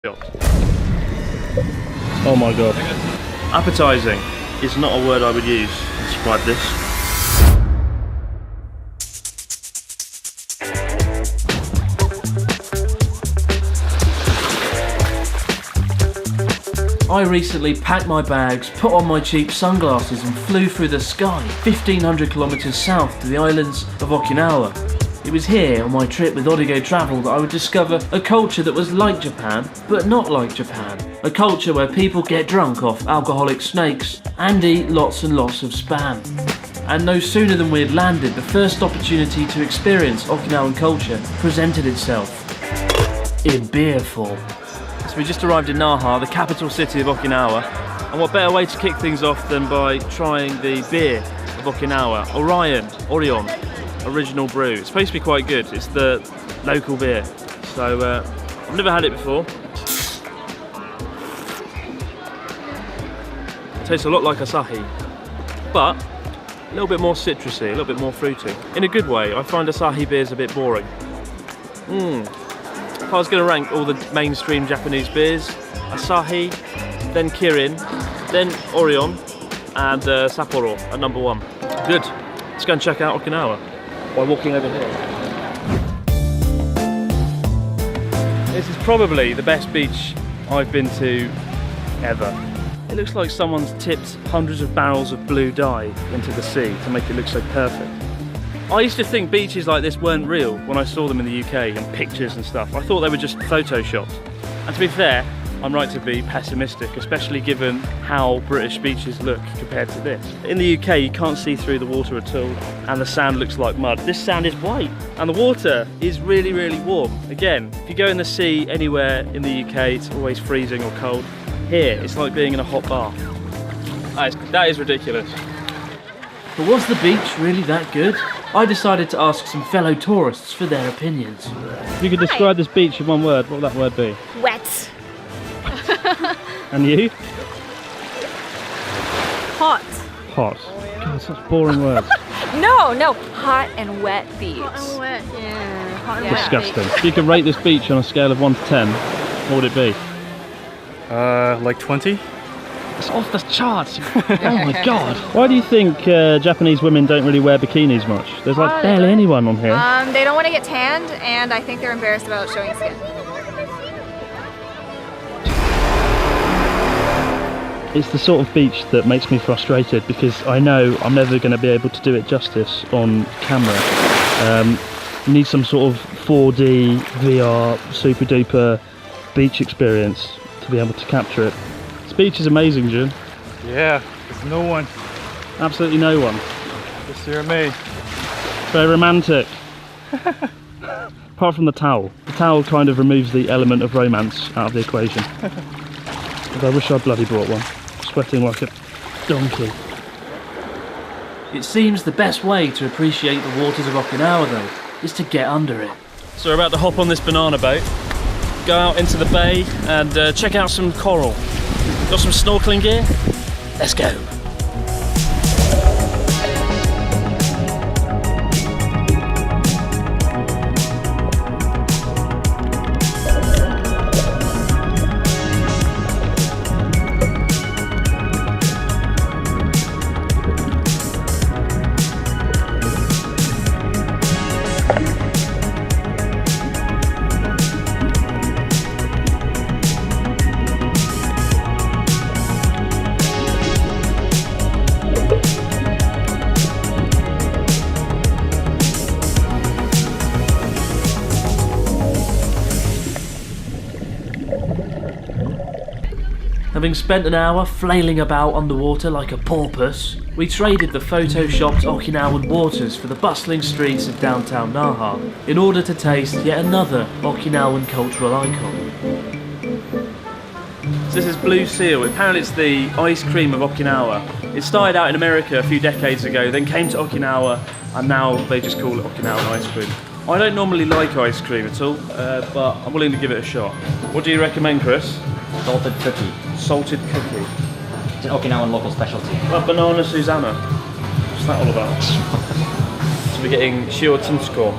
Oh my god. Appetising is not a word I would use to describe this. I recently packed my bags, put on my cheap sunglasses and flew through the sky 1,500 kilometres south to the islands of Okinawa. It was here on my trip with Odigo Travel that I would discover a culture that was like Japan, but not like Japan. A culture where people get drunk off alcoholic snakes and eat lots and lots of spam. And no sooner than we had landed, the first opportunity to experience Okinawan culture presented itself. In beer form. So we just arrived in Naha, the capital city of Okinawa. And what better way to kick things off than by trying the beer of Okinawa, Orion. Original brew. It's supposed to be quite good. It's the local beer. So I've never had it before. It tastes a lot like Asahi, but a little bit more citrusy, a little bit more fruity. In a good way. I find Asahi beers a bit boring. If I was going to rank all the mainstream Japanese beers, Asahi, then Kirin, then Orion, and Sapporo at number 1. Good. Let's go and check out Okinawa by walking over here. This is probably the best beach I've been to ever. It looks like someone's tipped hundreds of barrels of blue dye into the sea to make it look so perfect. I used to think beaches like this weren't real when I saw them in the UK and pictures and stuff. I thought they were just photoshopped. And to be fair, I'm right to be pessimistic, especially given how British beaches look compared to this. In the UK, you can't see through the water at all, and the sand looks like mud. This sand is white, and the water is really, really warm. Again, if you go in the sea anywhere in the UK, it's always freezing or cold. Here, it's like being in a hot bath. That is ridiculous. But was the beach really that good? I decided to ask some fellow tourists for their opinions. If you could describe this beach in one word, what would that word be? Wet. And you? Hot. Hot. God, such boring words. No, hot and wet beach. Hot and wet, yeah. Hot and wet Disgusting. beach. If you could rate this beach on a scale of 1 to 10, what would it be? Like 20? It's off the charts. Oh my god. Why do you think Japanese women don't really wear bikinis much? There's like barely anyone on here. They don't want to get tanned, and I think they're embarrassed about showing skin. It's the sort of beach that makes me frustrated because I know I'm never going to be able to do it justice on camera. You need some sort of 4D, VR, super duper beach experience to be able to capture it. This beach is amazing, Jun. Yeah, there's no one. Absolutely no one. Just you and me. Very romantic. Apart from the towel. The towel kind of removes the element of romance out of the equation. But I wish I bloody brought one. Sweating like a donkey. It seems the best way to appreciate the waters of Okinawa though, is to get under it. So we're about to hop on this banana boat, go out into the bay and check out some coral. Got some snorkeling gear? Let's go. Having spent an hour flailing about underwater like a porpoise, we traded the photoshopped Okinawan waters for the bustling streets of downtown Naha in order to taste yet another Okinawan cultural icon. So this is Blue Seal. Apparently it's the ice cream of Okinawa. It started out in America a few decades ago, then came to Okinawa, and now they just call it Okinawan ice cream. I don't normally like ice cream at all, but I'm willing to give it a shot. What do you recommend, Chris? Salted cookie. Salted cookie. It's an Okinawan local specialty. Well, banana Susanna. What's that all about? So we're getting Shio Tinsuko,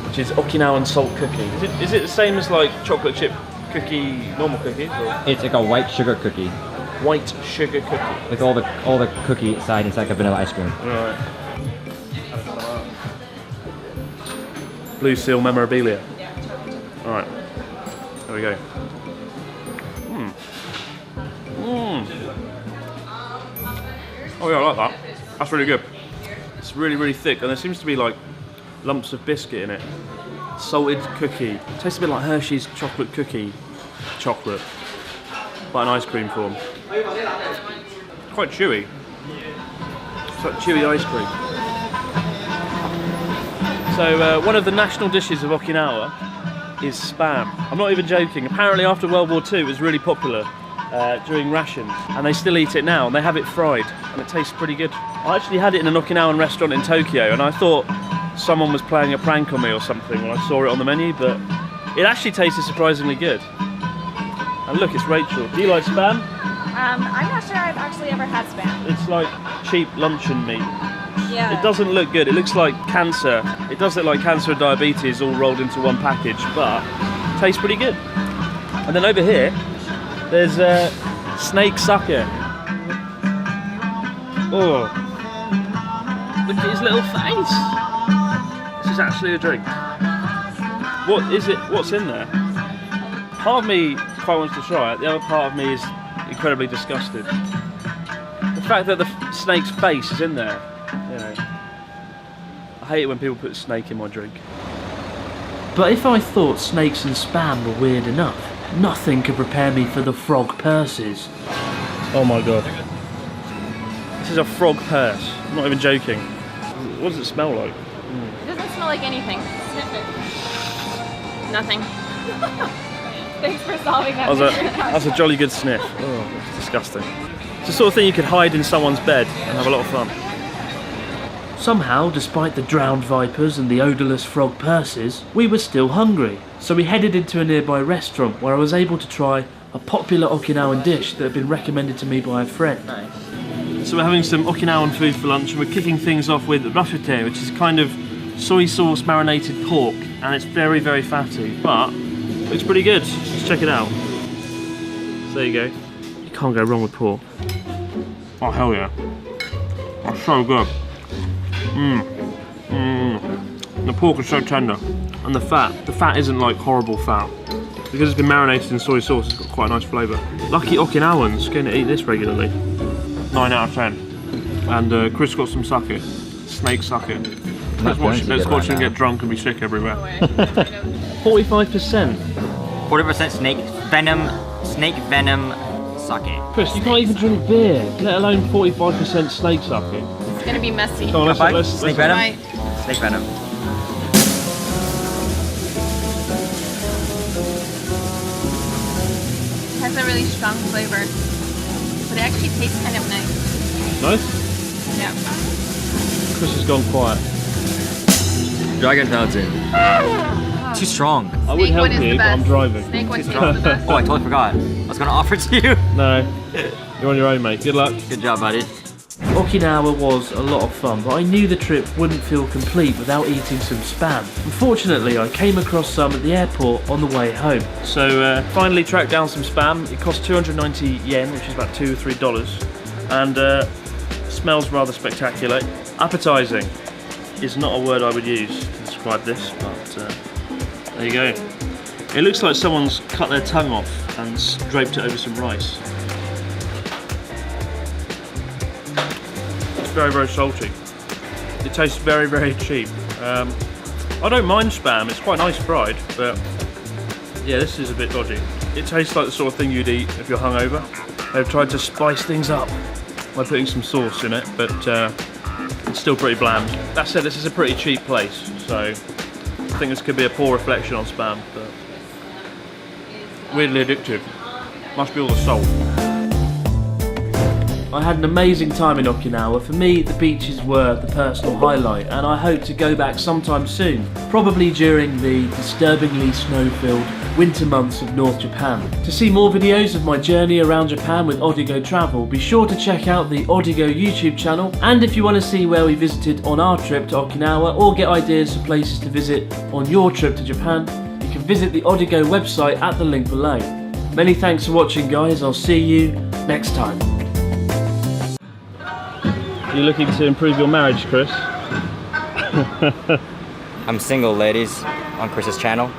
which is Okinawan salt cookie. Is it the same as like chocolate chip cookie, normal cookies, or It's like a white sugar cookie white sugar cookie? with all the cookie side inside like a vanilla ice cream. Right. Blue Seal memorabilia. Alright. There we go. Oh yeah, I like that. That's really good. It's really, really thick, and there seems to be like lumps of biscuit in it. Salted cookie. Tastes a bit like Hershey's chocolate cookie. Chocolate. But in ice cream form. Quite chewy. It's like chewy ice cream. So one of the national dishes of Okinawa is spam. I'm not even joking. Apparently after World War II it was really popular during rations, and they still eat it now, and they have it fried, and it tastes pretty good. I actually had it in an Okinawan restaurant in Tokyo, and I thought someone was playing a prank on me or something when I saw it on the menu, but it actually tasted surprisingly good. And look, it's Rachel. Do you like spam? I'm not sure I've actually ever had spam. It's like cheap luncheon meat. Yeah. It doesn't look good. It looks like cancer. It does look like cancer and diabetes all rolled into one package, but it tastes pretty good. And then over here, there's snake sake. Oh, look at his little face. This is actually a drink. What is it? What's in there? Part of me quite wants to try it. The other part of me is incredibly disgusted. The fact that the snake's face is in there. You know, I hate it when people put a snake in my drink. But if I thought snakes and spam were weird enough, nothing could prepare me for the frog purses. Oh my god. This is a frog purse. I'm not even joking. What does it smell like? It doesn't smell like anything. Sniff it. Nothing. Thanks for solving that. That's a jolly good sniff. Oh, it's disgusting. It's the sort of thing you could hide in someone's bed and have a lot of fun. Somehow, despite the drowned vipers and the odourless frog purses, we were still hungry. So we headed into a nearby restaurant where I was able to try a popular Okinawan dish that had been recommended to me by a friend. Nice. So we're having some Okinawan food for lunch, and we're kicking things off with rashute, which is kind of soy sauce marinated pork, and it's very, very fatty, but looks pretty good. Let's check it out. So there you go. You can't go wrong with pork. Oh hell yeah. That's so good. The pork is so tender. And the fat isn't like horrible fat. Because it's been marinated in soy sauce, it's got quite a nice flavour. Lucky Okinawans going to eat this regularly. 9 out of 10. And Chris got some sake. Snake sake. Let's watch him get drunk and be sick everywhere. 45%. 40% snake venom sake. Chris, you can't even drink beer, let alone 45% snake sake. It's gonna be messy. Come on, let's Snake venom? Right. Snake venom. It has a really strong flavor, but it actually tastes kind of nice. Nice? Yeah. Chris has gone quiet. Dragon Fountain. Too strong. I would help one is you, the but I'm best. driving. Snake one tastes the best. Oh, I totally forgot. I was gonna offer it to you. No, you're on your own, mate. Good luck. Good job, buddy. Okinawa was a lot of fun, but I knew the trip wouldn't feel complete without eating some spam. Unfortunately, I came across some at the airport on the way home. So finally tracked down some spam. It cost 290 yen, which is about $2 or $3, and smells rather spectacular. Appetizing is not a word I would use to describe this, but there you go. It looks like someone's cut their tongue off and draped it over some rice. It's very, very salty. It tastes very, very cheap. I don't mind spam, it's quite nice fried, but yeah, this is a bit dodgy. It tastes like the sort of thing you'd eat if you're hungover. They've tried to spice things up by putting some sauce in it, but it's still pretty bland. That said, this is a pretty cheap place, so I think this could be a poor reflection on spam, but weirdly addictive. Must be all the salt. I had an amazing time in Okinawa. For me, the beaches were the personal highlight, and I hope to go back sometime soon, probably during the disturbingly snow-filled winter months of North Japan. To see more videos of my journey around Japan with Odigo Travel, be sure to check out the Odigo YouTube channel, and if you want to see where we visited on our trip to Okinawa or get ideas for places to visit on your trip to Japan, you can visit the Odigo website at the link below. Many thanks for watching, guys. I'll see you next time. Are you looking to improve your marriage, Chris? I'm single, ladies, on Chris's channel.